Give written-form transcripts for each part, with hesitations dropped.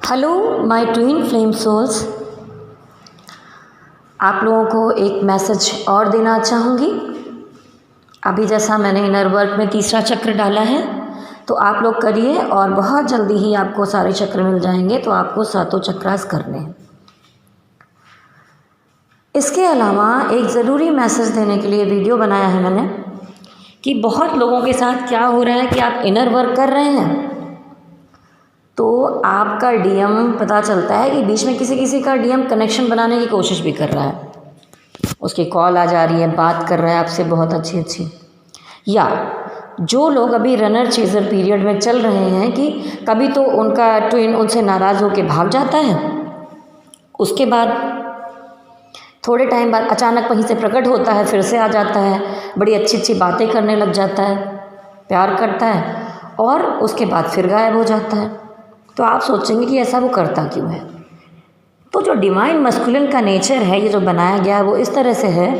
Hello my twin flame souls, आप लोगों को एक मैसेज और देना चाहूँगी। अभी जैसा मैंने इनर वर्क में तीसरा चक्र डाला है तो आप लोग करिए और बहुत जल्दी ही आपको सारे चक्र मिल जाएंगे। तो आपको सातों चक्रास करने हैं। इसके अलावा एक ज़रूरी मैसेज देने के लिए वीडियो बनाया है मैंने कि बहुत लोगों के साथ क्या हो रहा है कि आप इनर वर्क कर रहे हैं तो आपका डीएम पता चलता है कि बीच में किसी का डीएम कनेक्शन बनाने की कोशिश भी कर रहा है, उसकी कॉल आ जा रही है, बात कर रहा है आपसे बहुत अच्छी। या जो लोग अभी रनर चेजर पीरियड में चल रहे हैं कि कभी तो उनका ट्विन उनसे नाराज़ होकर भाग जाता है, उसके बाद थोड़े टाइम बाद अचानक वहीं से प्रकट होता है, फिर से आ जाता है, बड़ी अच्छी बातें करने लग जाता है, प्यार करता है और उसके बाद फिर गायब हो जाता है। तो आप सोचेंगे कि ऐसा वो करता क्यों है। तो जो डिवाइन मस्कुलिन का नेचर है, ये जो बनाया गया है वो इस तरह से है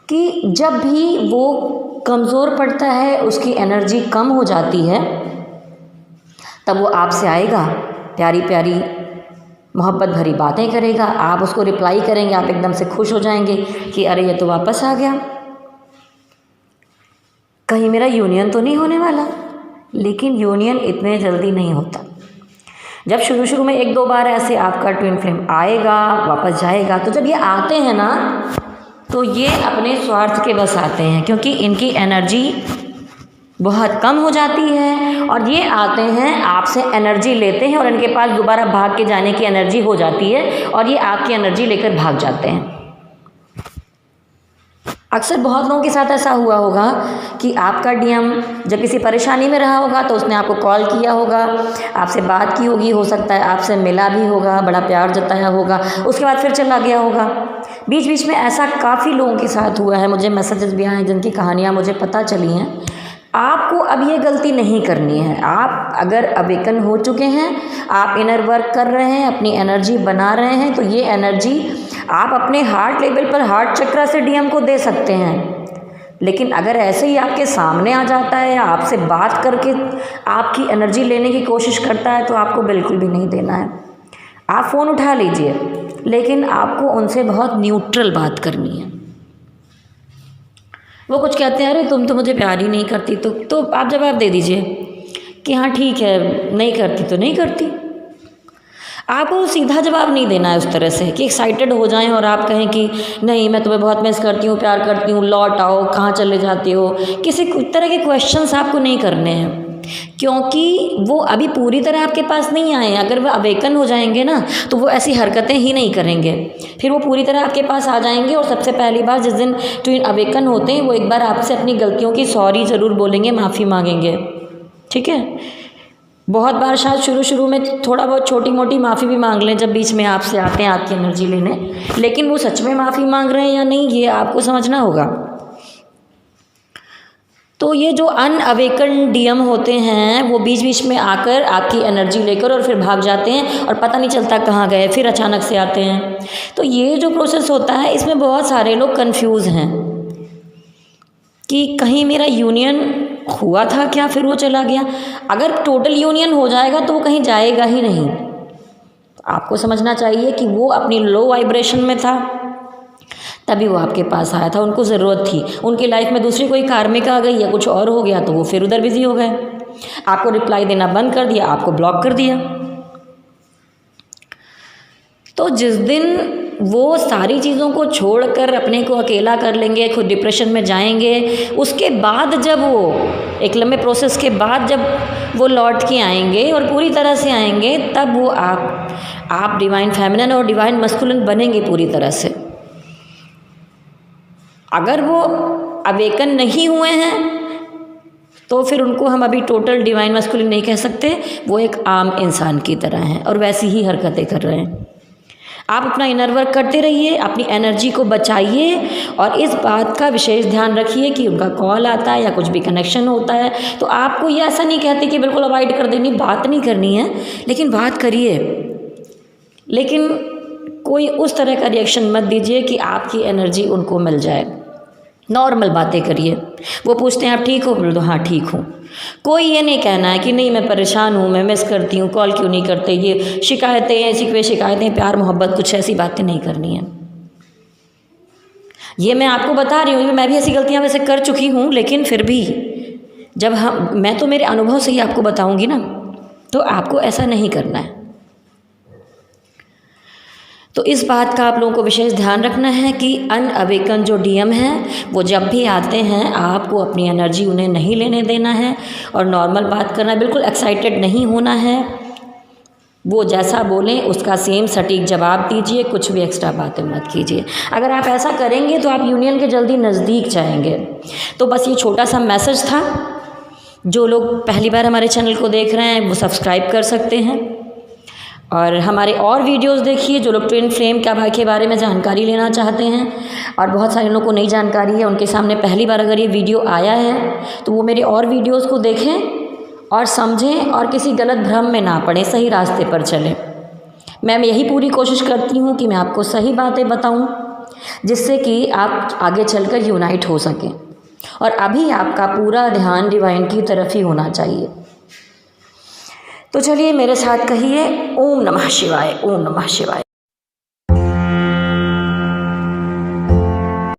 कि जब भी वो कमज़ोर पड़ता है, उसकी एनर्जी कम हो जाती है, तब वो आपसे आएगा, प्यारी प्यारी मोहब्बत भरी बातें करेगा, आप उसको रिप्लाई करेंगे, आप एकदम से खुश हो जाएंगे कि अरे ये तो वापस आ गया, कहीं मेरा यूनियन तो नहीं होने वाला। लेकिन यूनियन इतने जल्दी नहीं होता। जब शुरू में एक दो बार ऐसे आपका ट्विन फ्लेम आएगा, वापस जाएगा, तो जब ये आते हैं ना तो ये अपने स्वार्थ के बस आते हैं, क्योंकि इनकी एनर्जी बहुत कम हो जाती है और ये आते हैं, आपसे एनर्जी लेते हैं और इनके पास दोबारा भाग के जाने की एनर्जी हो जाती है और ये आपकी एनर्जी लेकर भाग जाते हैं। अक्सर बहुत लोगों के साथ ऐसा हुआ होगा कि आपका डीएम जब किसी परेशानी में रहा होगा तो उसने आपको कॉल किया होगा, आपसे बात की होगी, हो सकता है आपसे मिला भी होगा, बड़ा प्यार जताया होगा, उसके बाद फिर चला गया होगा। बीच में ऐसा काफ़ी लोगों के साथ हुआ है, मुझे मैसेजेस भी आए हैं जिनकी कहानियाँ मुझे पता चली हैं। आपको अब ये गलती नहीं करनी है। आप अगर अवेकन हो चुके हैं, आप इनर वर्क कर रहे हैं, अपनी एनर्जी बना रहे हैं, तो ये एनर्जी आप अपने हार्ट लेवल पर हार्ट चक्र से डीएम को दे सकते हैं। लेकिन अगर ऐसे ही आपके सामने आ जाता है या आपसे बात करके आपकी एनर्जी लेने की कोशिश करता है तो आपको बिल्कुल भी नहीं देना है। आप फ़ोन उठा लीजिए, लेकिन आपको उनसे बहुत न्यूट्रल बात करनी है। वो कुछ कहते हैं, अरे तुम तो मुझे प्यार ही नहीं करती, तो आप जवाब दे दीजिए कि हाँ ठीक है, नहीं करती तो नहीं करती। आपको सीधा जवाब नहीं देना है उस तरह से कि एक्साइटेड हो जाएं और आप कहें कि नहीं मैं तुम्हें बहुत मिस करती हूँ, प्यार करती हूँ, लौट आओ, कहाँ चले जाते हो। किसी तरह के क्वेश्चंस आपको नहीं करने हैं, क्योंकि वो अभी पूरी तरह आपके पास नहीं आए हैं। अगर वो अवेकन हो जाएंगे ना तो वो ऐसी हरकतें ही नहीं करेंगे, फिर वो पूरी तरह आपके पास आ जाएंगे। और सबसे पहली बार जिस दिन ट्विन अवेकन होते हैं, वो एक बार आपसे अपनी गलतियों की सॉरी ज़रूर बोलेंगे, माफ़ी मांगेंगे, ठीक है। बहुत बार शायद शुरू में थोड़ा बहुत छोटी मोटी माफ़ी भी मांग लें जब बीच में आपसे आते हैं आपकी एनर्जी लेने, लेकिन वो सच में माफ़ी मांग रहे हैं या नहीं ये आपको समझना होगा। तो ये जो अनअवेकन डीएम होते हैं वो बीच में आकर आपकी एनर्जी लेकर और फिर भाग जाते हैं और पता नहीं चलता कहाँ गए, फिर अचानक से आते हैं। तो ये जो प्रोसेस होता है इसमें बहुत सारे लोग कंफ्यूज हैं कि कहीं मेरा यूनियन हुआ था क्या, फिर वो चला गया। अगर टोटल यूनियन हो जाएगा तो वो कहीं जाएगा ही नहीं। आपको समझना चाहिए कि वो अपनी लो वाइब्रेशन में था, तभी वो आपके पास आया था, उनको ज़रूरत थी। उनकी लाइफ में दूसरी कोई कार्मिक आ गई या कुछ और हो गया तो वो फिर उधर बिजी हो गए, आपको रिप्लाई देना बंद कर दिया, आपको ब्लॉक कर दिया। तो जिस दिन वो सारी चीज़ों को छोड़कर अपने को अकेला कर लेंगे, खुद डिप्रेशन में जाएंगे, उसके बाद जब वो एक लंबे प्रोसेस के बाद जब वो लौट के आएंगे और पूरी तरह से आएंगे, तब वो आप डिवाइन फेमिनिन और डिवाइन मस्कुलिन बनेंगे पूरी तरह से। अगर वो अवेकन नहीं हुए हैं तो फिर उनको हम अभी टोटल डिवाइन मस्कुलिन नहीं कह सकते, वो एक आम इंसान की तरह हैं और वैसी ही हरकतें कर रहे हैं। आप अपना इनर वर्क करते रहिए, अपनी एनर्जी को बचाइए और इस बात का विशेष ध्यान रखिए कि उनका कॉल आता है या कुछ भी कनेक्शन होता है तो आपको ये ऐसा नहीं कहते कि बिल्कुल अवॉइड कर देनी, बात नहीं करनी है, लेकिन बात करिए। लेकिन कोई उस तरह का रिएक्शन मत दीजिए कि आपकी एनर्जी उनको मिल जाए। नॉर्मल बातें करिए। वो पूछते हैं आप ठीक हो, बोल दो हाँ ठीक हूँ। कोई ये नहीं कहना है कि नहीं मैं परेशान हूँ, मैं मिस करती हूँ, कॉल क्यों नहीं करते, ये शिकायतें शिकवे शिकायतें प्यार मोहब्बत कुछ ऐसी बातें नहीं करनी है। ये मैं आपको बता रही हूँ, मैं भी ऐसी गलतियाँ वैसे कर चुकी हूँ, लेकिन फिर भी जब मैं तो मेरे अनुभव से ही आपको बताऊँगी ना, तो आपको ऐसा नहीं करना है। तो इस बात का आप लोगों को विशेष ध्यान रखना है कि अनअवेकन जो डीएम हैं वो जब भी आते हैं आपको अपनी एनर्जी उन्हें नहीं लेने देना है और नॉर्मल बात करना है, बिल्कुल एक्साइटेड नहीं होना है। वो जैसा बोलें उसका सेम सटीक जवाब दीजिए, कुछ भी एक्स्ट्रा बातें मत कीजिए। अगर आप ऐसा करेंगे तो आप यूनियन के जल्दी नज़दीक जाएंगे। तो बस ये छोटा सा मैसेज था। जो लोग पहली बार हमारे चैनल को देख रहे हैं वो सब्सक्राइब कर सकते हैं और हमारे और वीडियोस देखिए। जो लोग ट्विन फ्लेम के बारे में जानकारी लेना चाहते हैं और बहुत सारे लोगों को नई जानकारी है, उनके सामने पहली बार अगर ये वीडियो आया है तो वो मेरे और वीडियोस को देखें और समझें और किसी गलत भ्रम में ना पड़ें, सही रास्ते पर चलें। मैं यही पूरी कोशिश करती हूँ कि मैं आपको सही बातें बताऊँ जिससे कि आप आगे चलकर यूनाइट हो सकें। और अभी आपका पूरा ध्यान डिवाइन की तरफ ही होना चाहिए। तो चलिए मेरे साथ कहिए ओम नमः शिवाय, ओम नमः शिवाय।